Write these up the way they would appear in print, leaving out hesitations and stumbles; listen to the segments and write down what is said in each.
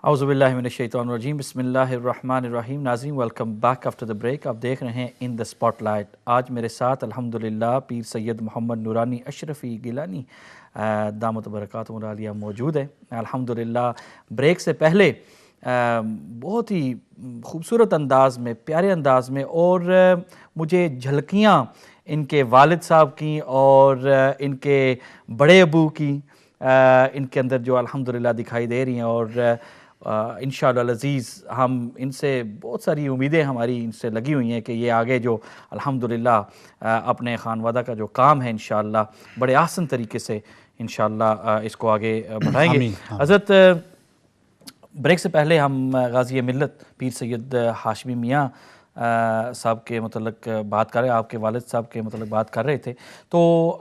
اعوذ باللہ من الشیطان الرجیم، بسم اللہ الرحمن الرحیم۔ ناظرین welcome back after the break. آپ دیکھ رہے ہیں ان دا اسپاٹ لائٹ۔ آج میرے ساتھ الحمدللہ پیر سید محمد نورانی اشرفی گیلانی دامت برکاتہ العالیہ موجود ہے۔ الحمدللہ بریک سے پہلے بہت ہی خوبصورت انداز میں، پیارے انداز میں، اور مجھے جھلکیاں ان کے والد صاحب کی اور ان کے بڑے ابو کی ان کے اندر جو الحمدللہ دکھائی دے رہی ہیں، اور انشاءاللہ العزیز ہم ان سے بہت ساری امیدیں ہماری ان سے لگی ہوئی ہیں کہ یہ آگے جو الحمدللہ اپنے خانوادہ کا جو کام ہے انشاءاللہ بڑے احسن طریقے سے انشاءاللہ اس کو آگے بڑھائیں گے۔ حضرت بریک سے پہلے ہم غازی ملت پیر سید ہاشمی میاں صاحب کے متعلق بات کر رہے، آپ کے والد صاحب کے متعلق بات کر رہے تھے، تو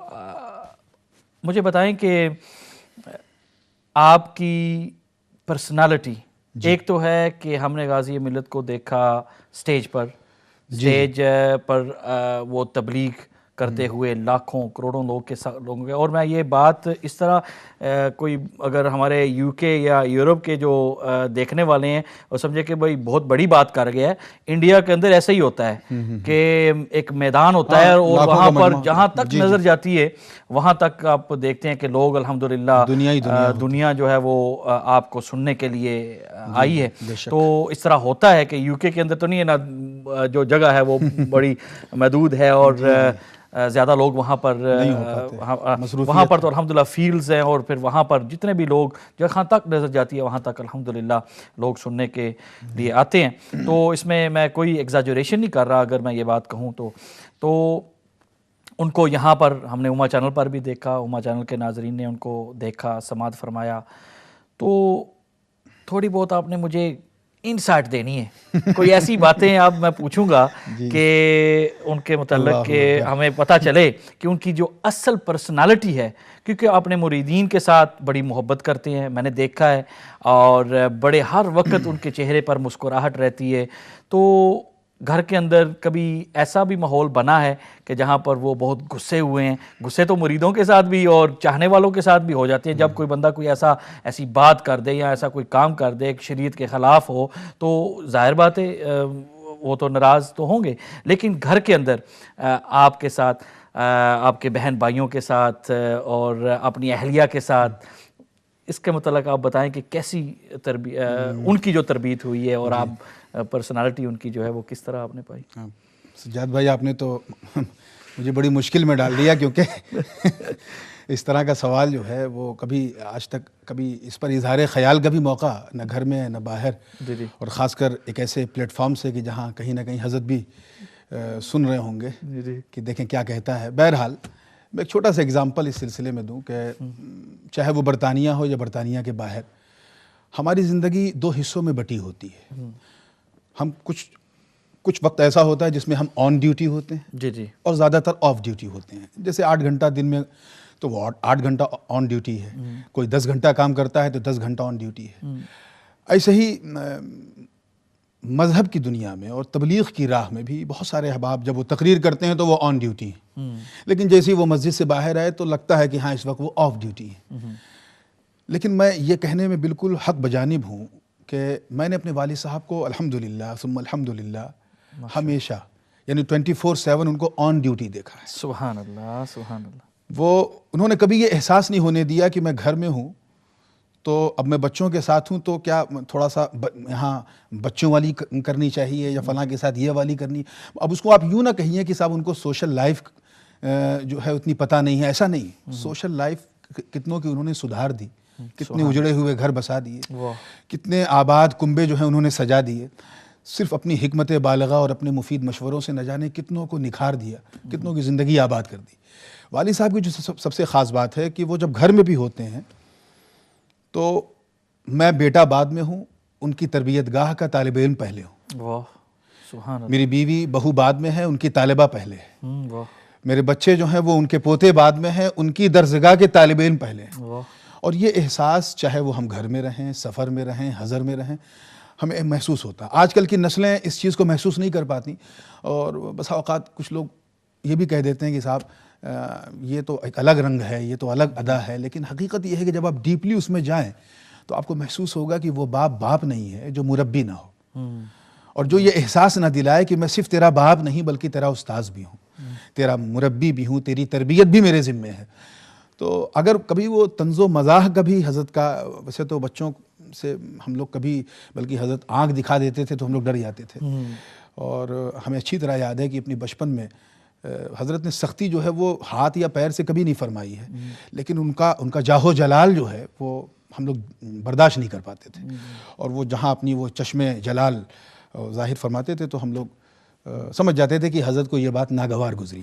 مجھے بتائیں کہ آپ کی پرسنالٹی ایک تو ہے کہ ہم نے غازی ملت کو دیکھا سٹیج پر وہ تبلیغ کرتے ہوئے لاکھوں کروڑوں لوگوں کے، اور میں یہ بات اس طرح کوئی اگر ہمارے یو کے یا یورپ کے جو دیکھنے والے ہیں وہ سمجھے کہ بھائی بہت بڑی بات کر گیا ہے، انڈیا کے اندر ایسا ہی ہوتا ہے کہ ایک میدان ہوتا ہے اور وہاں پر جہاں تک نظر جاتی ہے وہاں تک آپ دیکھتے ہیں کہ لوگ الحمدللہ دنیا جو ہے وہ آپ کو سننے کے لیے آئی ہے۔ تو اس طرح ہوتا ہے کہ یو کے اندر تو نہیں ہے نا، جو جگہ ہے وہ بڑی محدود ہے اور زیادہ لوگ وہاں پر تو الحمدللہ فیلڈز ہیں، اور پھر وہاں پر جتنے بھی لوگ جہاں تک نظر جاتی ہے وہاں تک الحمدللہ لوگ سننے کے لیے آتے ہیں۔ تو اس میں کوئی ایگزاجوریشن نہیں کر رہا اگر میں یہ بات کہوں تو ان کو یہاں پر ہم نے اما چینل پر بھی دیکھا، اما چینل کے ناظرین نے ان کو دیکھا، سماعت فرمایا، تو تھوڑی بہت آپ نے مجھے انسائٹ دینی ہے، کوئی ایسی باتیں اب میں پوچھوں گا کہ ان کے متعلق کہ ہمیں پتہ چلے کہ ان کی جو اصل پرسنالٹی ہے، کیونکہ اپنے مریدین کے ساتھ بڑی محبت کرتے ہیں، میں نے دیکھا ہے، اور بڑے ہر وقت ان کے چہرے پر مسکراہٹ رہتی ہے۔ تو گھر کے اندر کبھی ایسا بھی ماحول بنا ہے کہ جہاں پر وہ بہت غصے ہوئے ہیں؟ غصے تو مریدوں کے ساتھ بھی اور چاہنے والوں کے ساتھ بھی ہو جاتے ہیں، جب کوئی بندہ کوئی ایسی بات کر دے یا ایسا کوئی کام کر دے شریعت کے خلاف ہو تو ظاہر بات ہے وہ تو ناراض تو ہوں گے، لیکن گھر کے اندر آپ کے ساتھ، آپ کے بہن بھائیوں کے ساتھ اور اپنی اہلیہ کے ساتھ، اس کے متعلق آپ بتائیں کہ کیسی ان کی جو تربیت ہوئی ہے اور آپ پرسنالٹی ان کی جو ہے وہ کس طرح آپ نے پائی؟ سجاد بھائی آپ نے تو مجھے بڑی مشکل میں ڈال دیا، کیونکہ اس طرح کا سوال جو ہے وہ کبھی آج تک کبھی اس پر اظہار خیال کا بھی موقع نہ گھر میں نہ باہر، اور خاص کر ایک ایسے پلیٹ فارم سے کہ جہاں کہیں نہ کہیں حضرت بھی سن رہے ہوں گے کہ دیکھیں کیا کہتا ہے۔ بہرحال میں ایک چھوٹا سا اگزامپل اس سلسلے میں دوں کہ چاہے وہ برطانیہ ہو یا برطانیہ کے باہر، ہماری زندگی دو حصوں میں بٹی ہوتی ہے۔ ہم کچھ وقت ایسا ہوتا ہے جس میں ہم آن ڈیوٹی ہوتے ہیں اور زیادہ تر آف ڈیوٹی ہوتے ہیں۔ جیسے 8 گھنٹہ دن میں تو وہ 8 گھنٹہ آن ڈیوٹی ہے، کوئی 10 گھنٹہ کام کرتا ہے تو 10 گھنٹہ آن ڈیوٹی ہے۔ ایسے ہی مذہب کی دنیا میں اور تبلیغ کی راہ میں بھی بہت سارے احباب جب وہ تقریر کرتے ہیں تو وہ آن ڈیوٹی ہیں، لیکن جیسے ہی وہ مسجد سے باہر آئے تو لگتا ہے کہ ہاں اس وقت وہ آف ڈیوٹی ہیں۔ لیکن میں یہ کہنے میں بالکل حق بجانب ہوں کہ میں نے اپنے والد صاحب کو الحمدللہ ثم الحمدللہ ہمیشہ یعنی 24/7 ان کو آن ڈیوٹی دیکھا ہے۔ سبحان اللہ، سبحان اللہ۔ انہوں نے کبھی یہ احساس نہیں ہونے دیا کہ میں گھر میں ہوں تو اب میں بچوں کے ساتھ ہوں تو کیا تھوڑا سا یہاں بچوں والی کرنی چاہیے یا فلاں کے ساتھ یہ والی کرنی۔ اب اس کو آپ یوں نہ کہیے کہ صاحب ان کو سوشل لائف جو ہے اتنی پتہ نہیں ہے، ایسا نہیں۔ سوشل لائف کتنوں کی انہوں نے سدھار دی، کتنے اجڑے ہوئے گھر بسا دیے، کتنے آباد کنبے جو ہیں انہوں نے سجا دیے، صرف اپنی حکمت بالغہ اور اپنے مفید مشوروں سے نہ جانے کتنوں کو نکھار دیا، کتنوں کی زندگی آباد کر دی۔ والد صاحب کی جو سب سے خاص بات ہے کہ وہ جب گھر میں بھی ہوتے ہیں تو میں بیٹا بعد میں ہوں، ان کی تربیت گاہ کا طالب علم پہلے ہوں۔ واہ سبحان اللہ۔ میری بیوی بہو بعد میں ہے، ان کی طالبہ پہلے ہے۔ میرے بچے جو ہیں وہ ان کے پوتے بعد میں ہیں، ان کی درسگاہ کے طالب علم پہلے ہیں۔ اور یہ احساس چاہے وہ ہم گھر میں رہیں، سفر میں رہیں، حضر میں رہیں، ہمیں محسوس ہوتا۔ آج کل کی نسلیں اس چیز کو محسوس نہیں کر پاتی، اور بسا اوقات کچھ لوگ یہ بھی کہہ دیتے ہیں کہ صاحب یہ تو ایک الگ رنگ ہے، یہ تو الگ ادا ہے، لیکن حقیقت یہ ہے کہ جب آپ ڈیپلی اس میں جائیں تو آپ کو محسوس ہوگا کہ وہ باپ نہیں ہے جو مربی نہ ہو، اور جو یہ احساس نہ دلائے کہ میں صرف تیرا باپ نہیں بلکہ تیرا استاذ بھی ہوں، تیرا مربی بھی ہوں، تیری تربیت بھی میرے ذمے ہے۔ تو اگر کبھی وہ طنز و مزاح کبھی حضرت کا، ویسے تو بچوں سے ہم لوگ کبھی، بلکہ حضرت آنکھ دکھا دیتے تھے تو ہم لوگ ڈر جاتے تھے، اور ہمیں اچھی طرح یاد ہے کہ اپنی بچپن میں حضرت نے سختی جو ہے وہ ہاتھ یا پیر سے کبھی نہیں فرمائی ہے، لیکن ان کا جاہ و جلال جو ہے وہ ہم لوگ برداشت نہیں کر پاتے تھے، اور وہ جہاں اپنی وہ چشم جلال ظاہر فرماتے تھے تو ہم لوگ سمجھ جاتے تھے کہ حضرت کو یہ بات ناگوار گزری۔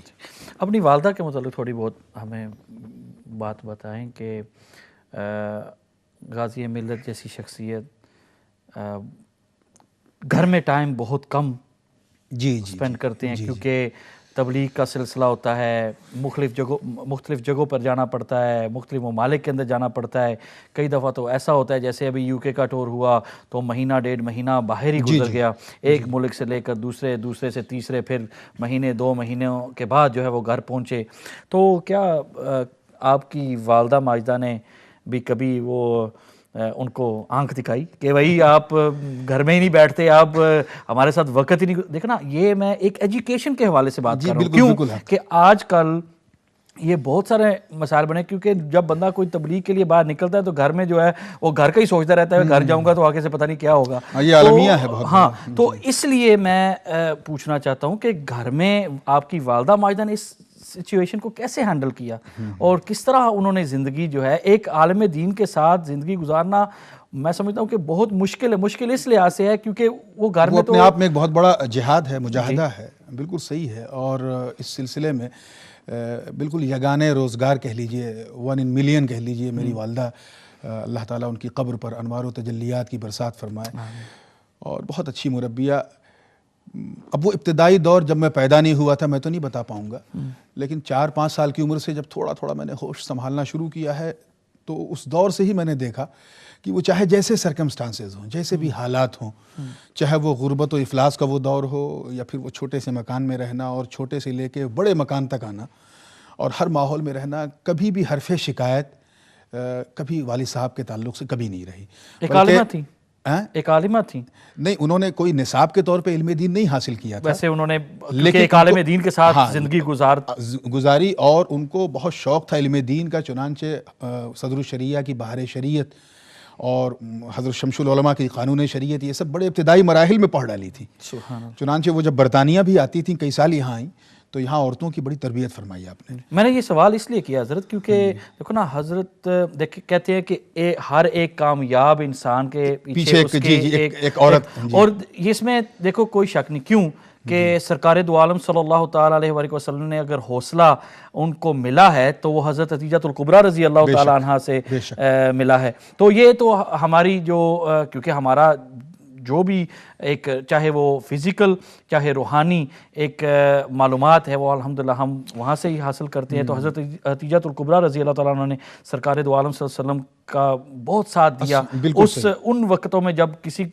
اپنی والدہ کے متعلق تھوڑی بہت ہمیں بات بتائیں کہ غازی ملت جیسی شخصیت گھر میں ٹائم بہت کم اسپینڈ کرتے ہیں، کیونکہ تبلیغ کا سلسلہ ہوتا ہے، مختلف جگہوں پر جانا پڑتا ہے، مختلف ممالک کے اندر جانا پڑتا ہے۔ کئی دفعہ تو ایسا ہوتا ہے جیسے ابھی یو کے کا ٹور ہوا تو مہینہ ڈیڑھ مہینہ باہر ہی گزر گیا، ایک ملک سے لے کر دوسرے سے تیسرے، پھر مہینے 2 مہینوں کے بعد جو ہے وہ گھر پہنچے۔ تو کیا آپ کی والدہ ماجدہ نے بھی کبھی وہ ان کو آنکھ دکھائی کہ بھائی آپ گھر میں ہی نہیں بیٹھتے، آپ ہمارے ساتھ وقت ہی نہیں؟ دیکھنا، یہ میں ایک ایجوکیشن کے حوالے سے بات کر رہا ہوں، کیوں کہ آج کل یہ بہت سارے مسائل بنے، کیونکہ جب بندہ کوئی تبلیغ کے لیے باہر نکلتا ہے تو گھر میں جو ہے وہ گھر کا ہی سوچتا رہتا ہے، گھر جاؤں گا تو آگے سے پتہ نہیں کیا ہوگا۔ یہ عالمیہ ہے بہت۔ ہاں، تو اس لیے میں پوچھنا چاہتا ہوں کہ گھر میں آپ کی والدہ ماجدہ نے اس سچویشن کو کیسے ہینڈل کیا، اور کس طرح انہوں نے زندگی جو ہے ایک عالم دین کے ساتھ زندگی گزارنا، میں سمجھتا ہوں کہ بہت مشکل ہے۔ مشکل اس لحاظ سے ہے کیونکہ وہ گھر میں اپنے آپ میں ایک بہت بڑا جہاد ہے، مجاہدہ ہے، بالکل صحیح ہے۔ اور اس سلسلے میں بالکل یگانے روزگار کہہ لیجئے، 1 in million کہہ لیجئے، میری والدہ، اللہ تعالیٰ ان کی قبر پر انوار و تجلیات کی برسات فرمائے، اور بہت اچھی مربیہ۔ اب وہ ابتدائی دور جب میں پیدا نہیں ہوا تھا میں تو نہیں بتا پاؤں گا، لیکن 4-5 سال کی عمر سے جب تھوڑا تھوڑا میں نے ہوش سنبھالنا شروع کیا ہے تو اس دور سے ہی میں نے دیکھا کہ وہ چاہے جیسے سرکمسٹانسز ہوں، جیسے بھی حالات ہوں، چاہے وہ غربت و افلاس کا وہ دور ہو، یا پھر وہ چھوٹے سے مکان میں رہنا اور چھوٹے سے لے کے بڑے مکان تک آنا اور ہر ماحول میں رہنا، کبھی بھی حرف شکایت کبھی والد صاحب کے تعلق سے کبھی نہیں رہی۔ ایک عالمہ تھی، ایک عالمہ تھی؟ نہیں، انہوں نے کوئی نصاب کے طور پہ علم دین نہیں حاصل کیا تھا، ویسے انہوں نے ایک عالم دین کے ساتھ زندگی گزاری، اور ان کو بہت شوق تھا علم دین کا، چنانچہ صدر الشریعہ کی بہار شریعت اور حضرت شمس العلماء کی قانون شریعت، یہ سب بڑے ابتدائی مراحل میں پڑھ ڈالی تھی۔ چنانچہ وہ جب برطانیہ بھی آتی تھیں، کئی سال یہاں آئیں، تو یہاں عورتوں کی بڑی تربیت فرمائی آپ نے۔ میں نے یہ سوال اس لیے کیا حضرت کیونکہ دیکھو نا، حضرت کہتے ہیں کہ ہر ایک کامیاب انسان کے پیچھے ایک عورت، اور اس میں دیکھو کوئی شک نہیں، کیوں کہ سرکار دو عالم صلی اللہ تعالیٰ علیہ وآلہ وسلم نے اگر حوصلہ ان کو ملا ہے تو وہ حضرت عتیجۃ الکبریٰ رضی اللہ تعالیٰ عنہا سے ملا ہے۔ تو یہ تو ہماری جو، کیونکہ ہمارا جو بھی ایک چاہے وہ فزیکل چاہے روحانی ایک معلومات ہے وہ الحمدللہ ہم وہاں سے ہی حاصل کرتے ہیں۔ تو حضرت عتیجۃ الکبریٰ رضی اللہ تعالیٰ عنہ نے سرکار دو عالم صلی اللہ علیہ وسلم کا بہت ساتھ دیا ان وقتوں میں جب کسی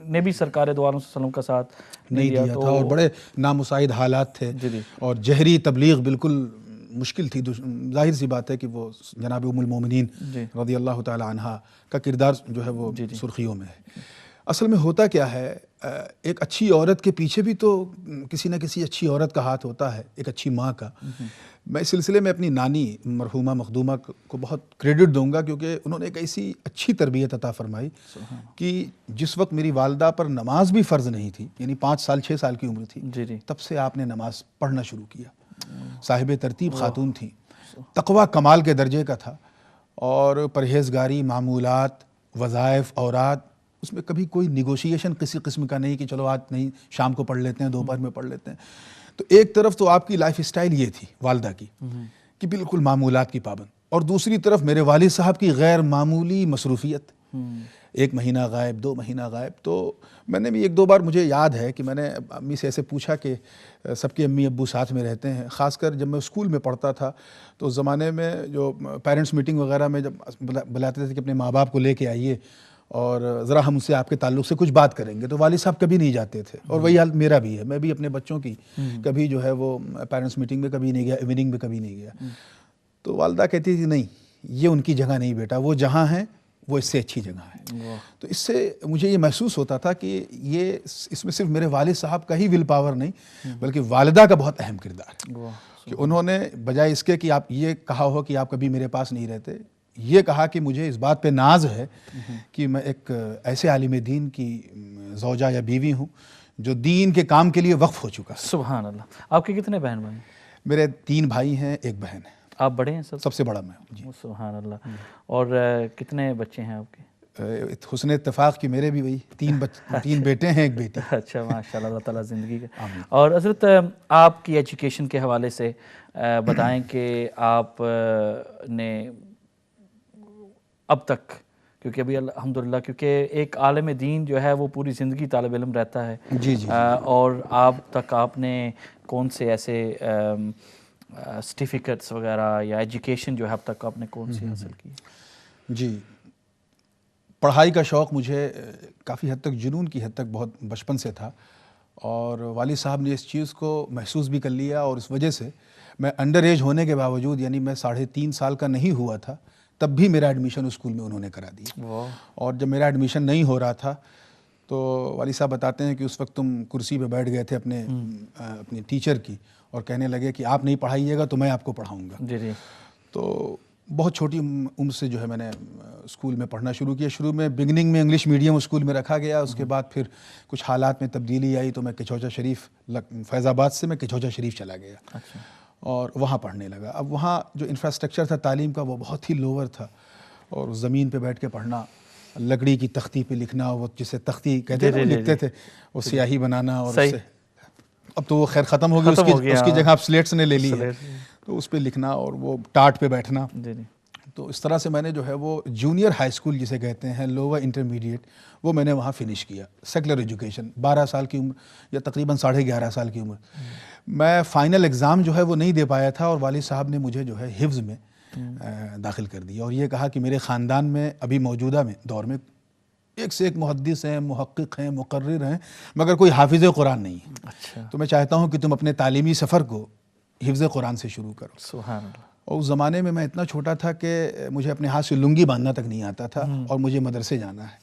نے بھی سرکار دو عالم صلی اللہ علیہ وسلم کا ساتھ نہیں دیا تھا، اور بڑے نامساعد حالات تھے، اور جہری تبلیغ بالکل مشکل تھی۔ ظاہر سی بات ہے کہ وہ جناب ام المومنین رضی اللہ تعالی عنہا کا کردار جو ہے وہ سرخیوں میں ہے۔ اصل میں ہوتا کیا ہے، ایک اچھی عورت کے پیچھے بھی تو کسی نہ کسی اچھی عورت کا ہاتھ ہوتا ہے، ایک اچھی ماں کا۔ میں اس سلسلے میں اپنی نانی مرحومہ مخدومہ کو بہت کریڈٹ دوں گا، کیونکہ انہوں نے ایک ایسی اچھی تربیت عطا فرمائی کہ جس وقت میری والدہ پر نماز بھی فرض نہیں تھی، یعنی 5 سال 6 سال کی عمر تھی، تب سے آپ نے نماز پڑھنا شروع کیا۔ صاحب ترتیب خاتون تھیں، تقویٰ کمال کے درجے کا تھا، اور پرہیزگاری، معمولات، وظائف، اوراد، اس میں کبھی کوئی نیگوشیشن کسی قسم کا نہیں کہ چلو آج نہیں شام کو پڑھ لیتے ہیں، دوپہر میں پڑھ لیتے ہیں۔ تو ایک طرف تو آپ کی لائف اسٹائل یہ تھی والدہ کی کہ بالکل معمولات کی پابند، اور دوسری طرف میرے والد صاحب کی غیر معمولی مصروفیت، 1 مہینہ غائب، 2 مہینہ غائب۔ تو میں نے بھی 1-2 بار، مجھے یاد ہے کہ میں نے امی سے ایسے پوچھا کہ سب کے امی ابو ساتھ میں رہتے ہیں، خاص کر جب میں اسکول میں پڑھتا تھا تو اس زمانے میں جو پیرنٹس میٹنگ وغیرہ میں جب بلاتے تھے کہ اپنے ماں باپ کو لے کے آئیے اور ذرا ہم اس سے آپ کے تعلق سے کچھ بات کریں گے، تو والد صاحب کبھی نہیں جاتے تھے، اور وہی حال میرا بھی ہے۔ میں بھی اپنے بچوں کی کبھی جو ہے وہ پیرنٹس میٹنگ میں کبھی نہیں گیا، ایوننگ میں کبھی نہیں گیا۔ تو والدہ کہتی تھی نہیں، یہ ان کی جگہ نہیں بیٹا، وہ جہاں ہیں وہ اس سے اچھی جگہ ہے. تو اس سے مجھے یہ محسوس ہوتا تھا کہ یہ اس میں صرف میرے والد صاحب کا ہی ول پاور نہیں بلکہ والدہ کا بہت اہم کردار ہے کہ انہوں نے بجائے اس کے کہ آپ یہ کہا ہو کہ آپ کبھی میرے پاس نہیں رہتے، یہ کہا کہ مجھے اس بات پہ ناز ہے کہ میں ایک ایسے عالم دین کی زوجہ یا بیوی ہوں جو دین کے کام کے لیے وقف ہو چکا ہے. سبحان اللہ. آپ کے کتنے بہن بھائی؟ میرے 3 بھائی ہیں، 1 بہن ہے. آپ بڑے ہیں سب سے بڑا میں ہوں. جی سبحان اللہ. اور کتنے بچے ہیں آپ کے؟ حسن اتفاق کہ میرے بھی وہی 3 بیٹے ہیں، 1 بیٹی. اچھا ماشاء اللہ، اللہ تعالیٰ زندگی کا. اور حضرت آپ کی ایجوکیشن کے حوالے سے بتائیں کہ آپ نے اب تک، کیونکہ ابھی الحمدللہ کیونکہ ایک عالم دین جو ہے وہ پوری زندگی طالب علم رہتا ہے. جی جی. اور اب تک آپ نے کون سے ایسے سرٹیفکیٹس وغیرہ یا ایجوکیشن جو ہے اب تک آپ نے کون سی حاصل کی؟ جی، پڑھائی کا شوق مجھے کافی حد تک، جنون کی حد تک بہت بچپن سے تھا، اور والد صاحب نے اس چیز کو محسوس بھی کر لیا، اور اس وجہ سے میں انڈر ایج ہونے کے باوجود، یعنی میں 3.5 سال کا نہیں ہوا تھا، تب بھی میرا ایڈمیشن اسکول میں انہوں نے کرا دیا. اور جب میرا ایڈمیشن نہیں ہو رہا تھا تو والد صاحب بتاتے ہیں کہ اس وقت تم کرسی پہ بیٹھ گئے تھے اپنے ٹیچر کی، اور کہنے لگے کہ آپ نہیں پڑھائیے گا تو میں آپ کو پڑھاؤں گا. جی جی. تو بہت چھوٹی عمر سے جو ہے میں نے اسکول میں پڑھنا شروع کیا. شروع میں بگننگ میں انگلش میڈیم اسکول میں رکھا گیا، اس کے بعد پھر کچھ حالات میں تبدیلی آئی تو میں کچوچا شریف، فیض آباد سے میں کچوچا شریف چلا گیا. اچھا. اور وہاں پڑھنے لگا. اب وہاں جو انفراسٹرکچر تھا تعلیم کا وہ بہت ہی لوور تھا، اور زمین پہ بیٹھ کے پڑھنا، لکڑی کی تختی پہ لکھنا، وہ جسے تختی کہتے ہیں لکھتے تھے، وہ سیاہی بنانا، اور اس سے اب تو وہ خیر ختم ہو گئی، اس کی جگہ اب سلیٹس نے لے لی ہے، تو اس پہ لکھنا اور وہ ٹاٹ پہ بیٹھنا. تو اس طرح سے میں نے جو ہے وہ جونیئر ہائی اسکول جسے کہتے ہیں، لوور انٹرمیڈیٹ، وہ میں نے وہاں فنش کیا. سیکولر ایجوکیشن، 12 سال کی عمر یا تقریباً 11.5 سال کی عمر. میں فائنل ایگزام جو ہے وہ نہیں دے پایا تھا، اور والد صاحب نے مجھے جو ہے حفظ میں داخل کر دیا، اور یہ کہا کہ میرے خاندان میں ابھی موجودہ دور میں ایک سے ایک محدث ہیں، محقق ہیں، مقرر ہیں، مگر کوئی حافظ قرآن نہیں ہے. اچھا. تو میں چاہتا ہوں کہ تم اپنے تعلیمی سفر کو حفظ قرآن سے شروع کرو. سبحان اللہ. اور اس زمانے میں اتنا چھوٹا تھا کہ مجھے اپنے ہاتھ سے لنگی باندھنا تک نہیں آتا تھا، اور مجھے مدرسے جانا ہے.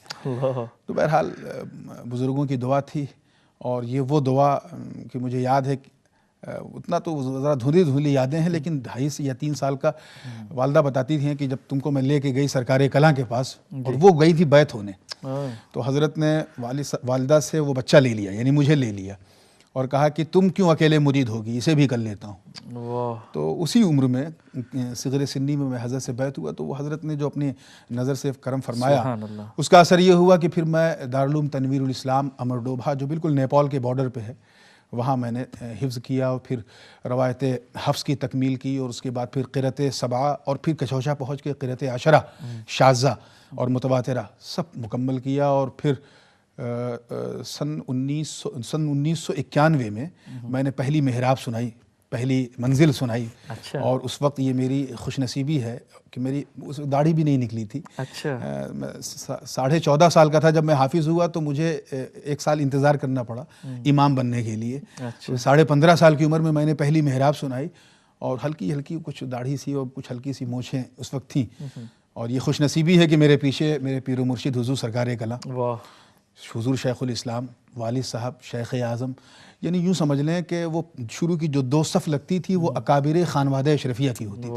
تو بہرحال بزرگوں کی دعا تھی، اور یہ وہ دعا کہ مجھے یاد ہے، اتنا تو ذرا دھندلی یادیں ہیں، لیکن 2.5 یا 3 سال کا والدہ بتاتی تھیں کہ جب تم کو میں لے کے گئی سرکار کلاں کے پاس، اور وہ گئی تھی بیعت ہونے، تو حضرت نے والدہ سے وہ بچہ لے لیا، یعنی مجھے لے لیا، اور کہا کہ تم کیوں اکیلے مرید ہوگی، اسے بھی کر لیتا ہوں. تو اسی عمر میں صغر سنی میں حضرت سے بیعت ہوا، تو وہ حضرت نے جو اپنی نظر سے کرم فرمایا، اس کا اثر یہ ہوا کہ پھر میں دارالعلوم تنویر الاسلام امرڈوبھا، جو بالکل نیپال کے بارڈر پہ ہے، وہاں میں نے حفظ کیا، اور پھر روایت حفظ کی تکمیل کی، اور اس کے بعد پھر قرأت 7، اور پھر کچوچا پہنچ کے قرأت 10 شاذہ اور متواترہ سب مکمل کیا. اور پھر سن 1991 میں نے پہلی محراب سنائی، پہلی منزل سنائی. اور اس وقت یہ میری خوش نصیبی ہے کہ میری داڑھی بھی نہیں نکلی تھی. میں 14.5 سال کا تھا جب میں حافظ ہوا، تو مجھے 1 سال انتظار کرنا پڑا امام بننے کے لیے. 15.5 سال کی عمر میں میں نے پہلی محراب سنائی، اور ہلکی ہلکی کچھ داڑھی سی اور کچھ ہلکی سی مونچھیں اس وقت تھیں. اور یہ خوش نصیبی ہے کہ میرے پیچھے میرے پیر و مرشد حضور سرکار کلاں، حضور شیخ الاسلام، والد صاحب شیخ اعظم، یعنی یوں سمجھ لیں کہ وہ شروع کی جو 2 صف لگتی تھی وہ اکابر خانوادہ اشرفیہ کی ہوتی تھی.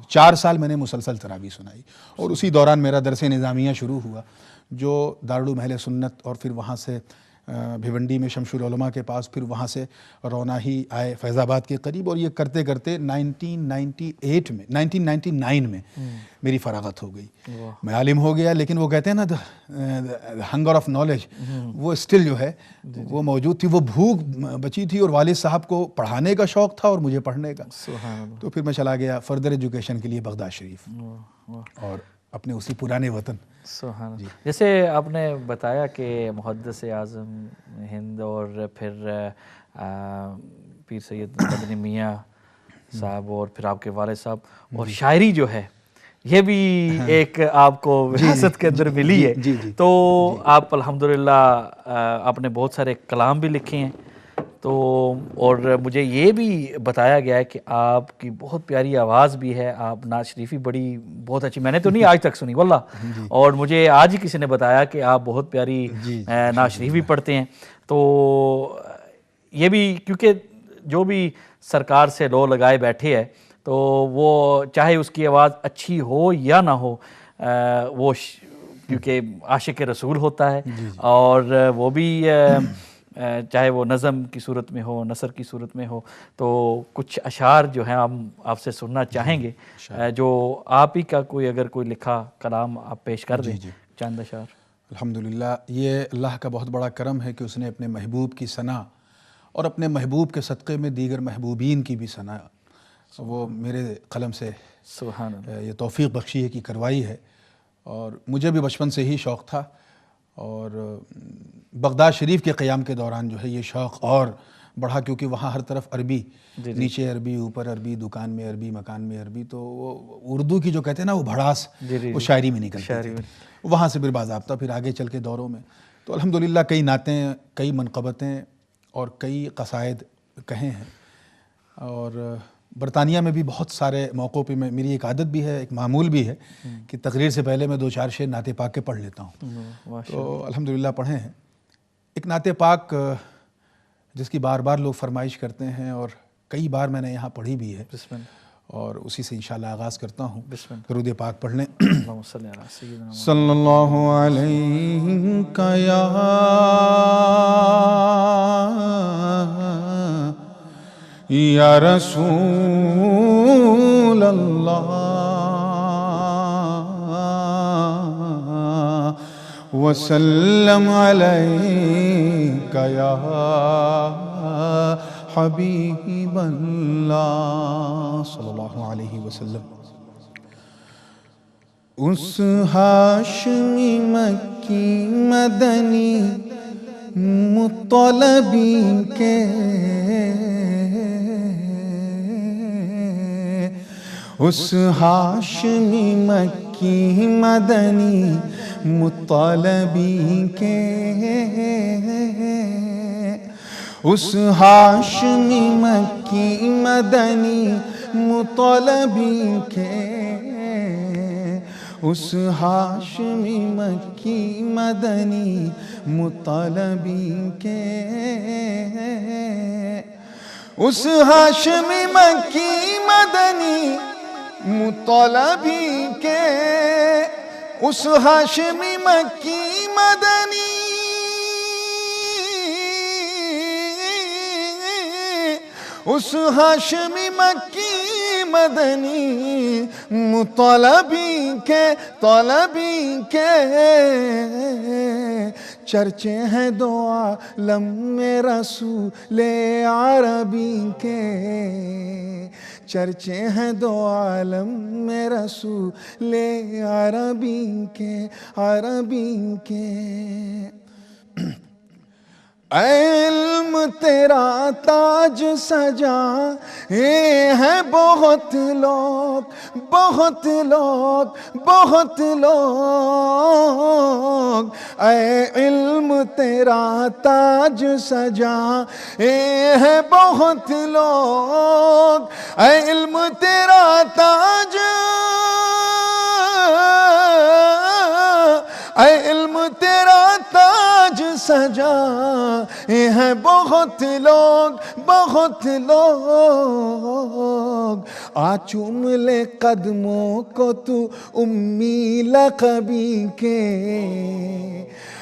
4 سال میں نے مسلسل تراویح سنائی، اور اسی دوران میرا درس نظامیہ شروع ہوا، جو دارالعلوم اہل سنت، اور پھر وہاں سے بھیونڈی میں شمس العلماء کے پاس، پھر وہاں سے روناہی آئے فیض آباد کے قریب. اور یہ کرتے کرتے 1999 میں میری فراغت ہو گئی. میں عالم ہو گیا، لیکن وہ کہتے ہیں نا ہنگر آف نالج، وہ اسٹل جو ہے وہ موجود تھی، وہ بھوک بچی تھی، اور والد صاحب کو پڑھانے کا شوق تھا اور مجھے پڑھنے کا. تو پھر میں چلا گیا فردر ایجوکیشن کے لیے بغداد شریف، اور اپنے اسی پرانے وطن. سبحان اللہ. جیسے آپ نے بتایا کہ محدث اعظم ہند، اور پھر پیر سید مدنی میاں صاحب، اور پھر آپ کے والد صاحب، اور شاعری جو ہے یہ بھی ایک آپ کو وراثت کے اندر ملی ہے. تو آپ الحمدللہ آپ نے بہت سارے کلام بھی لکھے ہیں، تو اور مجھے یہ بھی بتایا گیا ہے کہ آپ کی بہت پیاری آواز بھی ہے, آپ نعت شریفی بڑی بہت اچھی, میں نے تو نہیں آج تک سنی واللہ, اور مجھے آج ہی کسی نے بتایا کہ آپ بہت پیاری نعت شریفی پڑھتے ہیں. تو یہ بھی کیونکہ جو بھی سرکار سے لو لگائے بیٹھے ہے تو وہ چاہے اس کی آواز اچھی ہو یا نہ ہو, وہ کیونکہ عاشق رسول ہوتا ہے, اور وہ بھی چاہے وہ نظم کی صورت میں ہو, نثر کی صورت میں ہو, تو کچھ اشعار جو ہیں ہم آپ سے سننا چاہیں گے, جو آپ ہی کا کوئی اگر کوئی لکھا کلام آپ پیش کر دیں, چند اشعار. الحمدللہ, یہ اللہ کا بہت بڑا کرم ہے کہ اس نے اپنے محبوب کی ثنا اور اپنے محبوب کے صدقے میں دیگر محبوبین کی بھی ثنا وہ میرے قلم سے سبحان اللہ, یہ توفیق بخشی ہے کہ کروائی ہے. اور مجھے بھی بچپن سے ہی شوق تھا, اور بغداد شریف کے قیام کے دوران جو ہے یہ شوق اور بڑھا, کیونکہ وہاں ہر طرف عربی, نیچے عربی, اوپر عربی, دکان میں عربی, مکان میں عربی, تو وہ اردو کی جو کہتے ہیں نا وہ بھڑاس وہ شاعری میں نکلتی تھی. وہاں سے پھر باضابطہ پھر آگے چل کے دوروں میں تو الحمدللہ کئی نعتیں, کئی منقبتیں اور کئی قصائد کہے ہیں. اور برطانیہ میں بھی بہت سارے موقعوں پہ میری ایک عادت بھی ہے, ایک معمول بھی ہے کہ تقریر سے پہلے میں 2-4 شعر نعت پاک کے پڑھ لیتا ہوں. تو الحمدللہ پڑھے ہیں. ایک نعت پاک جس کی بار بار لوگ فرمائش کرتے ہیں اور کئی بار میں نے یہاں پڑھی بھی ہے, اور اسی سے انشاءاللہ آغاز کرتا ہوں. درود پاک پڑھ لیں. صلی اللہ علیہ یا رسول اللہ وسلم علیک یا حبیب اللہ صلی اللہ علیہ وسلم. اس ہاشمی مکی مدنی مطلبی کے اس ہاشمی مکی مدنی مطلبی کے اس ہاشمی مکی مدنی مطلبی کے اس ہاشمی مکی مدنی مطلبی کے اس ہاشمی مکی مدنی مطلبی کے اس ہاشمی مکی مدنی اس ہاشمی مکی مدنی مطلبی کے طلبی کے چرچے ہیں دو عالم میں رسول عربی کے چرچے ہیں دو عالم میں رسول عربی کے اے علم تیرا تاج سجا ہیں بہت لوگ بہت لوگ بہت لوگ اے علم تیرا تاج سجا ہیں بہت لوگ اے علم تیرا تاج اے علم تیرا تاج سجا ہیں بہت لوگ بہت لوگ آ چوم لے قدموں کو تو امی لقبی کے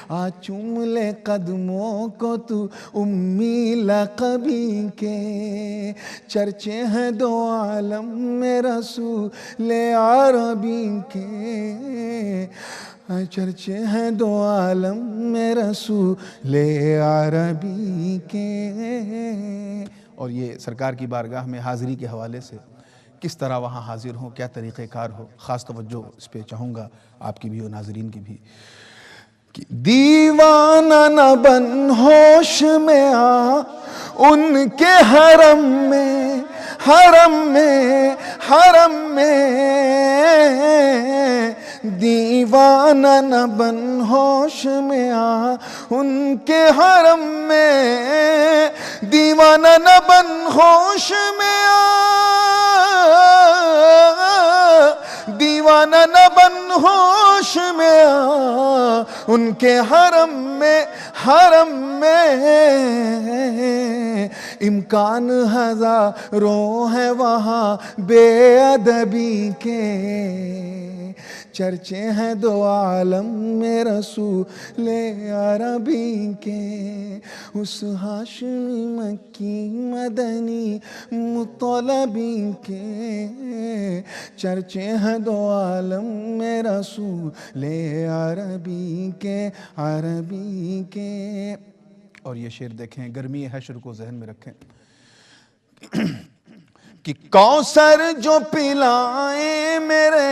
آ چوم لے قدموں کو تو امی لقبی کے چرچے ہیں دو عالم میں رسول عربی کے چرچے ہیں دو عالم میں رسول عربی کے. اور یہ سرکار کی بارگاہ میں حاضری کے حوالے سے کس طرح وہاں حاضر ہوں, کیا طریقہ کار ہو, خاص توجہ اس پہ چاہوں گا آپ کی بھی اور ناظرین کی بھی. دیوانہ نہ بن ہوش میں آ ان کے حرم میں حرم میں حرم میں دیوانہ نہ بن ہوش میں آ ان کے حرم میں، دیوانہ نہ بن ہوش میں آ، دیوانہ نہ بن ہوش میں آ ان کے حرم میں، حرم میں امکان ہزاروں ہے وہاں بے ادبی کے، چرچے ہیں دو عالم میں رسول عربی کے، اس ہاشمی مکی مدنی مطلبی کے، چرچے ہیں دو عالم میں رسول عربی کے، عربی کے۔ اور یہ شعر دیکھیں، گرمی حشر کو ذہن میں رکھیں کہ کوثر جو پلائیں میرے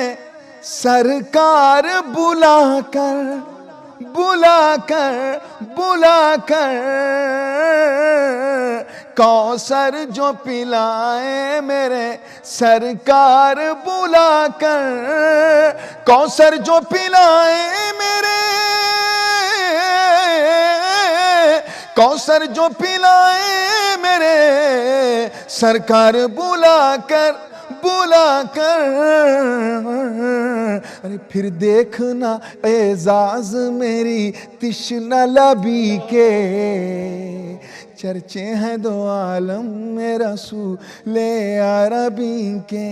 سرکار بلا کر، بلا کر، بلا کر، کوثر جو پلائیں میرے سرکار بلا کر، کوثر جو پلائیں میرے، کوثر جو پلائیں میرے سرکار بلا کر، بلا کر، ارے پھر دیکھنا اعزاز میری تشنہ لبی کے، چرچے ہیں دو عالم میں رسول عربی کے،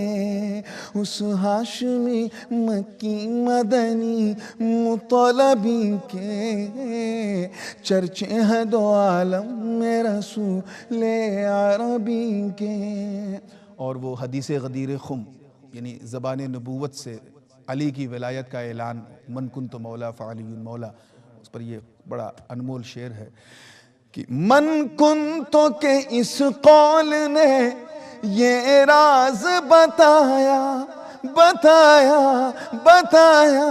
اس ہاشمی مکی مدنی مطلبی کے، چرچے ہیں دو عالم میں رسول عربی کے۔ اور وہ حدیث غدیر خم، یعنی زبان نبوت سے علی کی ولایت کا اعلان، من کنت مولا فعلی مولا، اس پر یہ بڑا انمول شعر ہے کہ من کنتو کے اس قول نے یہ راز بتایا، بتایا، بتایا،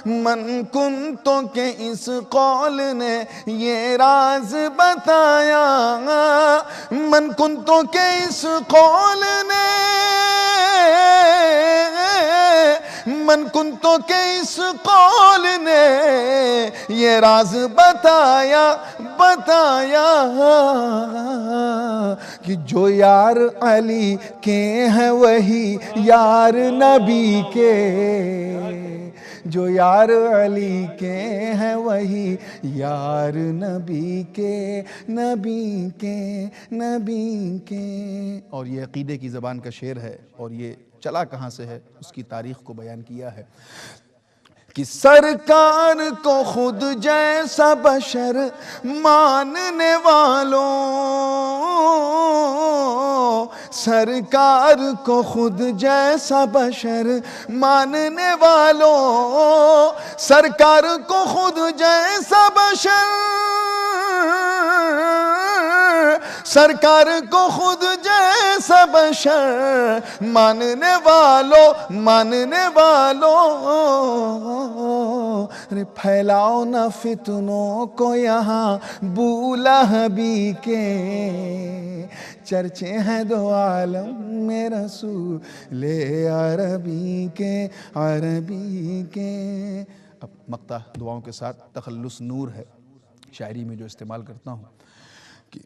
من کنتو کے اس قول نے یہ راز بتایا، من کنتو کے اس قول نے، من کنتو کے اس قول نے یہ راز بتایا، بتایا کہ جو یار علی کے ہیں وہی یار نبی کے، جو یار علی کے ہیں وہی یار نبی کے، نبی کے، نبی کے۔ اور یہ عقیدے کی زبان کا شعر ہے، اور یہ چلا کہاں سے ہے اس کی تاریخ کو بیان کیا ہے کہ سرکار کو خود جیسا بشر ماننے والوں، سرکار کو خود جیسا بشر ماننے والوں، سرکار کو خود جیسا بشر، سرکار کو خود جیسا بشر ماننے والوں، ماننے والوں، رے پھیلاؤ نہ فتنوں کو یہاں بولہبی کے، چرچے ہیں دو عالم میں رسول عربی کے، عربی کے۔ اب مقطع دعاؤں کے ساتھ تخلص نور ہے شاعری میں جو استعمال کرتا ہوں کہ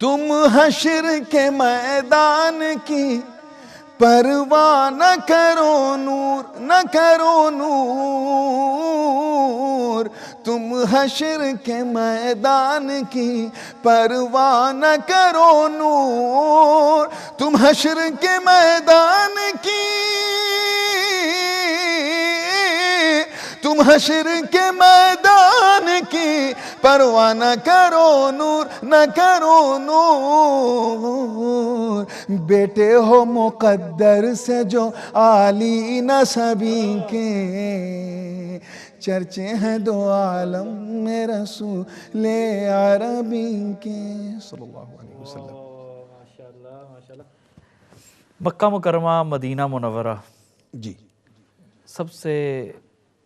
تم حشر کے میدان کی پرواہ نہ کرو نور، نہ کرو نور، تم حشر کے میدان کی پرواہ نہ کرو نور، تم حشر کے میدان کی، تم حشر کے میدان کی پرواہ نہ کرو نور، نہ کرو نور، بیٹے ہو مقدر سے جو عالی نسبی کے، چرچے ہیں دو عالم میں رسول عربی کے، صلی اللہ علیہ وسلم۔ ماشاءاللہ، ماشاءاللہ۔ مکہ مکرمہ، مدینہ منورہ، جی، سب سے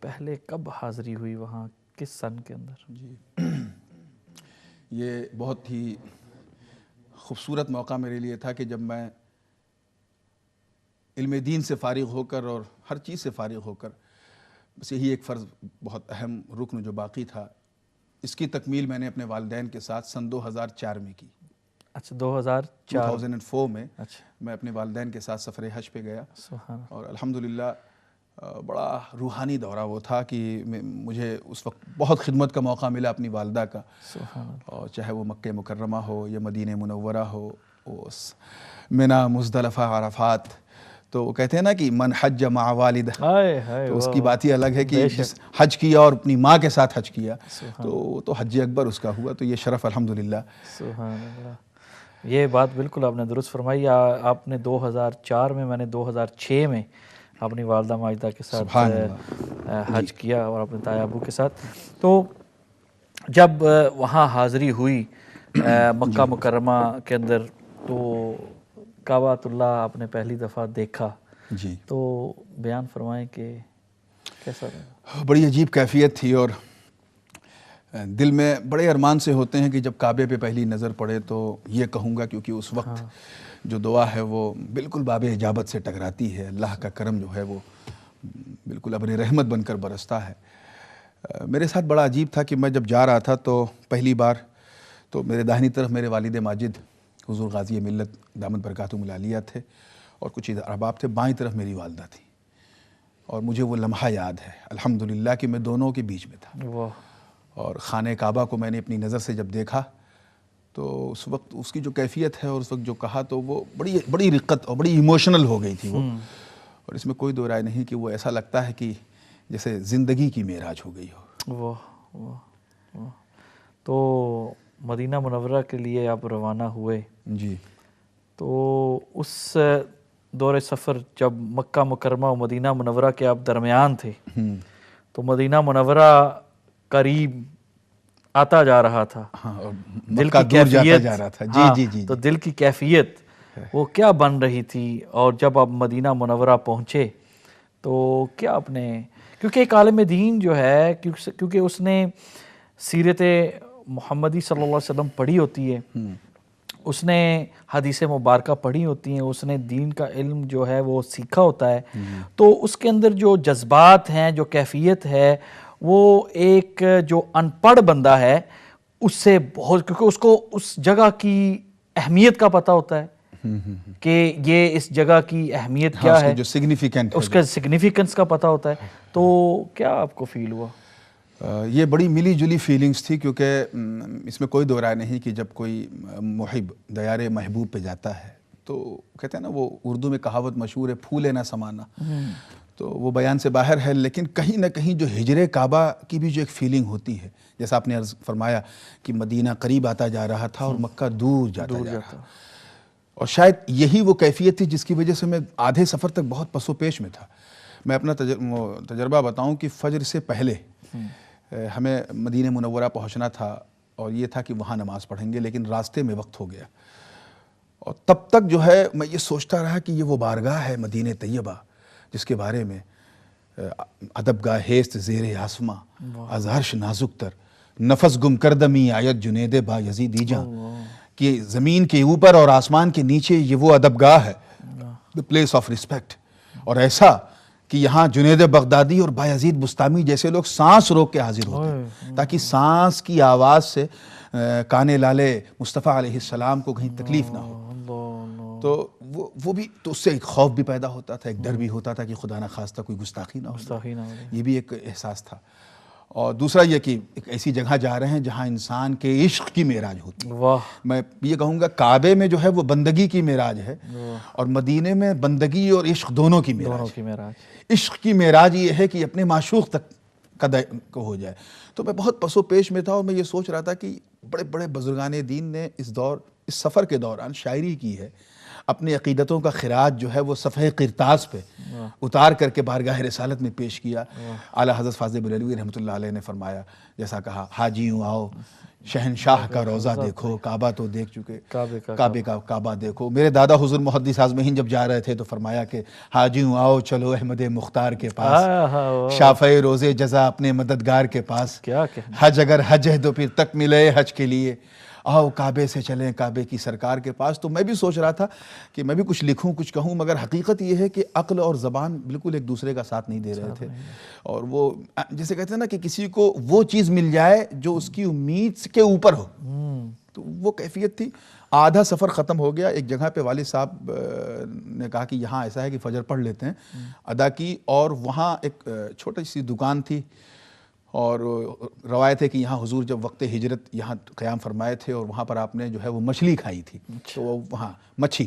پہلے کب حاضری ہوئی وہاں، کس سن کے اندر؟ جی، یہ بہت ہی خوبصورت موقع میرے لیے تھا کہ جب میں علم دین سے فارغ ہو کر اور ہر چیز سے فارغ ہو کر بس یہی ایک فرض بہت اہم رکن جو باقی تھا، اس کی تکمیل میں نے اپنے والدین کے ساتھ سن 2004 میں کی۔ اچھا 2004 2004 میں اچھا میں اپنے والدین کے ساتھ سفر حج پہ گیا، سبحان اور الحمدللہ بڑا روحانی دورہ وہ تھا کہ مجھے اس وقت بہت خدمت کا موقع ملا اپنی والدہ کا، سبحان اللہ اور چاہے وہ مکہ مکرمہ ہو یا مدینہ منورہ ہو، منی، مزدلفہ، عرفات۔ تو وہ کہتے ہیں نا کہ من حج مع والدہ، ہائے ہائے تو اس واہ کی بات ہی الگ ہے کہ بے شک۔ جس حج کیا اور اپنی ماں کے ساتھ حج کیا، سبحان تو حج اکبر اس کا ہوا، تو یہ شرف الحمدللہ۔ سبحان اللہ، یہ بات بالکل آپ نے درست فرمائی۔ آپ نے 2004 میں نے 2006 میں اپنی والدہ ماجدہ کے ساتھ سبحان اللہ۔ حج کیا اور اپنے تایا ابو کے ساتھ۔ تو جب وہاں حاضری ہوئی مکہ مکرمہ کے اندر، تو کعبۃ اللہ آپ نے پہلی دفعہ دیکھا، جی، تو بیان فرمائیں کہ کیسا رہا؟ بڑی عجیب کیفیت تھی، اور دل میں بڑے ارمان سے ہوتے ہیں کہ جب کعبے پہ پہلی نظر پڑے تو یہ کہوں گا، کیونکہ اس وقت جو دعا ہے وہ بالکل باب اجابت سے ٹکراتی ہے، اللہ کا کرم جو ہے وہ بالکل ابر رحمت بن کر برستا ہے۔ میرے ساتھ بڑا عجیب تھا کہ میں جب جا رہا تھا تو پہلی بار تو میرے داہنی طرف میرے والد ماجد حضور غازی ملت دامت برکاتہم العالیہ تھے، اور کچھ احباب تھے، بائیں طرف میری والدہ تھی، اور مجھے وہ لمحہ یاد ہے الحمدللہ کہ میں دونوں کے بیچ میں تھا، واہ اور خانہ کعبہ کو میں نے اپنی نظر سے جب دیکھا تو اس وقت اس کی جو کیفیت ہے اور اس وقت جو کہا، تو وہ بڑی رقت اور بڑی ایموشنل ہو گئی تھی وہ، اور اس میں کوئی دو رائے نہیں کہ وہ ایسا لگتا ہے کہ جیسے زندگی کی معراج ہو گئی ہو۔ واہ واہ واہ۔ تو مدینہ منورہ کے لیے آپ روانہ ہوئے، جی، تو اس دور سفر جب مکہ مکرمہ اور مدینہ منورہ کے آپ درمیان تھے، تو مدینہ منورہ قریب آتا جا رہا تھا، ہاں، اور دل مکہ کی دور جاتا کیفیت، جا رہا تھا۔ ہاں، جی جی جی تو دل کی کیفیت وہ کیا بن رہی تھی، اور جب آپ مدینہ منورہ پہنچے تو کیا آپ نے، کیونکہ ایک عالم دین جو ہے، کیونکہ اس نے سیرت محمدی صلی اللہ علیہ وسلم پڑھی ہوتی ہے، اس نے حدیث مبارکہ پڑھی ہوتی ہیں، اس نے دین کا علم جو ہے وہ سیکھا ہوتا ہے، تو اس کے اندر جو جذبات ہیں، جو کیفیت ہے، وہ ایک جو ان پڑھ بندہ ہے اس سے بہت، کیونکہ اس کو اس جگہ کی اہمیت کا پتہ ہوتا ہے کہ یہ اس جگہ کی اہمیت کیا ہے، جو سگنیفیکنٹ ہے، اس کا سگنیفیکنس کا پتہ ہوتا ہے۔ تو کیا آپ کو فیل ہوا؟ یہ بڑی ملی جلی فیلنگز تھی، کیونکہ اس میں کوئی دو رائے نہیں کہ جب کوئی محب دیار محبوب پہ جاتا ہے تو کہتے ہیں نا، وہ اردو میں کہاوت مشہور ہے، پھولے نہ سمانا، تو وہ بیان سے باہر ہے، لیکن کہیں نہ کہیں جو ہجر کعبہ کی بھی جو ایک فیلنگ ہوتی ہے، جیسا آپ نے عرض فرمایا کہ مدینہ قریب آتا جا رہا تھا اور مکہ دور جاتا جا رہا تھا، اور شاید یہی وہ کیفیت تھی جس کی وجہ سے میں آدھے سفر تک بہت پس و پیش میں تھا۔ میں اپنا تجربہ بتاؤں کہ فجر سے پہلے ہمیں مدینہ منورہ پہنچنا تھا، اور یہ تھا کہ وہاں نماز پڑھیں گے، لیکن راستے میں وقت ہو گیا، اور تب تک جو ہے میں یہ سوچتا رہا کہ یہ وہ بارگاہ ہے مدینہ طیبہ جس کے بارے میں ادب گاہ ہیست زیر آسماں، از عرش نازک تر، نفس گم کردمی آیت جنید با یزید ایجاں، کہ زمین کے اوپر اور آسمان کے نیچے یہ وہ ادب گاہ ہے، the place of respect، اور ایسا کہ یہاں جنید بغدادی اور بایزید بستامی جیسے لوگ سانس روک کے حاضر ہوتے ہیں، تاکہ سانس کی آواز سے کانے لالے مصطفیٰ علیہ السلام کو کہیں تکلیف نہ ہو۔ تو وہ بھی، تو اس سے ایک خوف بھی پیدا ہوتا تھا، ایک ڈر بھی ہوتا تھا کہ خدا نہ خواستہ کوئی گستاخی نہ ہو، یہ بھی ایک احساس تھا۔ اور دوسرا یہ کہ ایک ایسی جگہ جا رہے ہیں جہاں انسان کے عشق کی معراج ہوتی ہے۔ میں یہ کہوں گا کعبے میں جو ہے وہ بندگی کی معراج ہے، اور مدینے میں بندگی اور عشق دونوں کی معراج ہے۔ عشق کی معراج یہ ہے کہ اپنے معشوق تک کو ہو جائے۔ تو میں بہت پس و پیش میں تھا، اور میں یہ سوچ رہا تھا کہ بڑے بڑے بزرگان دین نے اس سفر کے دوران شاعری کی ہے، اپنی عقیدتوں کا خراج جو ہے وہ صفحہ قرطاس پہ اتار کر کے بارگاہ رسالت میں پیش کیا۔ اعلیٰ حضرت فاضل بریلوی رحمۃ اللہ علیہ نے فرمایا، جیسا کہا، حاجیوں آؤ شہنشاہ کا روضہ دیکھو، کعبہ تو دیکھ چکے، کعبے کا کعبہ دیکھو۔ میرے دادا حضور محدث اعظم ہند جب جا رہے تھے تو فرمایا کہ حاجیوں آؤ چلو احمد مختار کے پاس، شافع روز جزا اپنے مددگار کے پاس، کیا کہنا۔ حج اگر حج ہے تو پھر تک ملے حج کے لیے، آؤ کعبے سے چلیں کعبے کی سرکار کے پاس۔ تو میں بھی سوچ رہا تھا کہ میں بھی کچھ لکھوں کچھ کہوں، مگر حقیقت یہ ہے کہ عقل اور زبان بالکل ایک دوسرے کا ساتھ نہیں دے رہے تھے، اور وہ جسے کہتے ہیں نا کہ کسی کو وہ چیز مل جائے جو اس کی امید کے اوپر ہو، تو وہ کیفیت تھی۔ آدھا سفر ختم ہو گیا، ایک جگہ پہ والد صاحب نے کہا کہ یہاں ایسا ہے کہ فجر پڑھ لیتے ہیں، ادا کی، اور وہاں ایک چھوٹی سی دکان تھی، اور روایت ہے کہ یہاں حضور جب وقت ہجرت یہاں قیام فرمائے تھے، اور وہاں پر آپ نے جو ہے وہ مچھلی کھائی تھی، تو وہ وہاں مچھی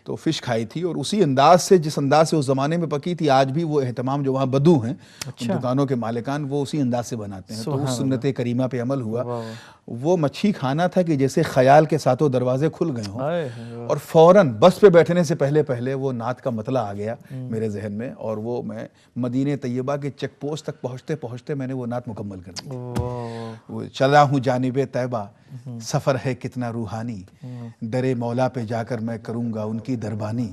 تو فش کھائی تھی، اور اسی انداز سے جس انداز سے اس زمانے میں پکی تھی، آج بھی وہ اہتمام جو وہاں بدو ہیں دکانوں کے مالکان وہ اسی انداز سے بناتے ہیں، تو اس سنت کریمہ پہ عمل ہوا۔ وہ مچھی کھانا تھا کہ جیسے خیال کے ساتھوں دروازے کھل گئے ہوں، اور فوراً بس پہ بیٹھنے سے پہلے وہ نعت کا مطلع آ گیا میرے ذہن میں، اور وہ میں مدینہ طیبہ کے چیک پوسٹ تک پہنچتے میں نے وہ نعت مکمل کر دی۔ وہ چلا ہوں جانب طیبہ، سفر ہے کتنا روحانی، درے مولا پہ جا کر میں کروں گا ان کی دربانی،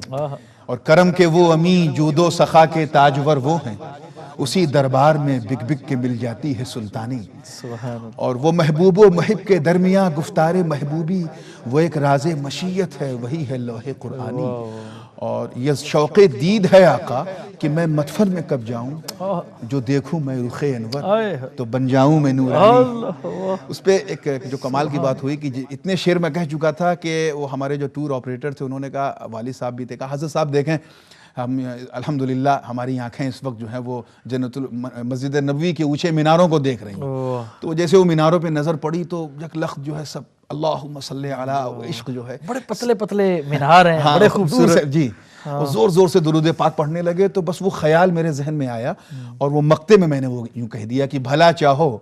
اور کرم کے وہ امین جود و سخا کے تاجور وہ ہیں، اسی دربار میں بک بک کے مل جاتی ہے سلطانی، اور وہ محبوب و محب کے درمیاں گفتار محبوبی، وہ ایک راز مشیت ہے وہی ہے لوح قرآنی، اور یہ شوق دید ہے آقا کہ میں مدفن میں کب جاؤں، جو دیکھوں میں رخ انور تو بن جاؤں میں نورانی۔ اس پہ ایک جو کمال کی بات ہوئی کہ اتنے شعر میں کہہ چکا تھا کہ وہ ہمارے جو ٹور آپریٹر تھے انہوں نے کہا، والد صاحب بھی تھے، کہا حضرت صاحب دیکھیں ہم الحمدللہ ہماری آنکھیں اس وقت جو ہیں وہ جنت مسجد نبوی کے اونچے میناروں کو دیکھ رہی ہیں، تو جیسے وہ میناروں پہ نظر پڑی تو یک لخت جو ہے سب اللہم صلی علی عشق جو ہے، بڑے پتلے پتلے مینار ہیں، بڑے خوبصورت، جی، وہ زور زور سے درود پاک پڑھنے لگے، تو بس وہ خیال میرے ذہن میں آیا، اور وہ مقطع میں نے وہ یوں کہہ دیا کہ بھلا چاہو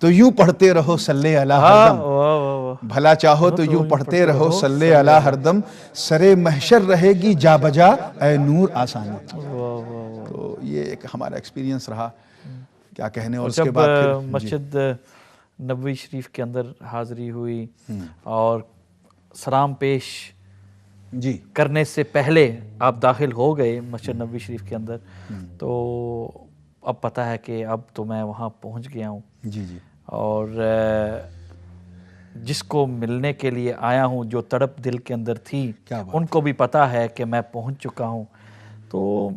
تو یوں پڑھتے رہو صلی علی ہر دم، بھلا چاہو تو یوں پڑھتے رہو صلی علی ہر دم، سرے محشر رہے گی جا بجا اے نور آسانی۔ تو یہ ایک ہمارا ایکسپیرینس رہا، کیا کہنے، اور اس کے بعد پھر مسجد نبوی شریف کے اندر حاضری ہوئی، اور سلام پیش جی کرنے سے پہلے آپ داخل ہو گئے مسجد نبوی شریف کے اندر، تو اب پتہ ہے کہ اب تو میں وہاں پہنچ گیا ہوں، جی جی، اور جس کو ملنے کے لیے آیا ہوں، جو تڑپ دل کے اندر تھی، ان کو بھی پتہ ہے کہ میں پہنچ چکا ہوں۔ تو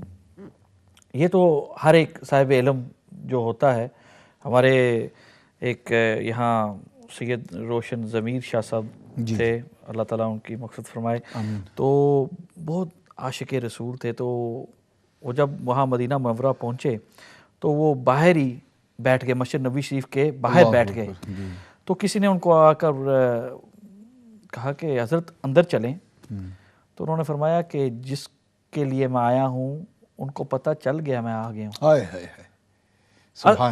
یہ تو ہر ایک صاحب علم جو ہوتا ہے، ہمارے ایک یہاں سید روشن ضمیر شاہ صاحب تھے، اللہ تعالیٰ ان کی مقصد فرمائے، تو بہت عاشق رسول تھے، تو وہ جب وہاں مدینہ منورہ پہنچے تو وہ باہر ہی بیٹھ گئے، مسجد نبوی شریف کے باہر بیٹھ گئے، تو کسی نے ان کو آ کر کہا کہ حضرت اندر چلیں، تو انہوں نے فرمایا کہ جس کے لیے میں آیا ہوں ان کو پتہ چل گیا میں آ گیا ہوں۔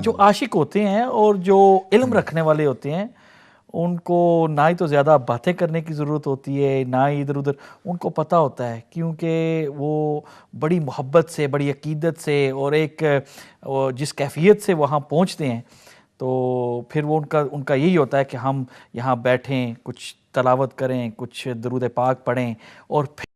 جو عاشق ہوتے ہیں اور جو علم رکھنے والے ہوتے ہیں، ان کو نہ ہی تو زیادہ باتیں کرنے کی ضرورت ہوتی ہے، نہ ہی ادھر ادھر، ان کو پتہ ہوتا ہے، کیونکہ وہ بڑی محبت سے، بڑی عقیدت سے، اور ایک جس کیفیت سے وہاں پہنچتے ہیں، تو پھر وہ ان کا یہی ہوتا ہے کہ ہم یہاں بیٹھیں، کچھ تلاوت کریں، کچھ درود پاک پڑھیں، اور پھر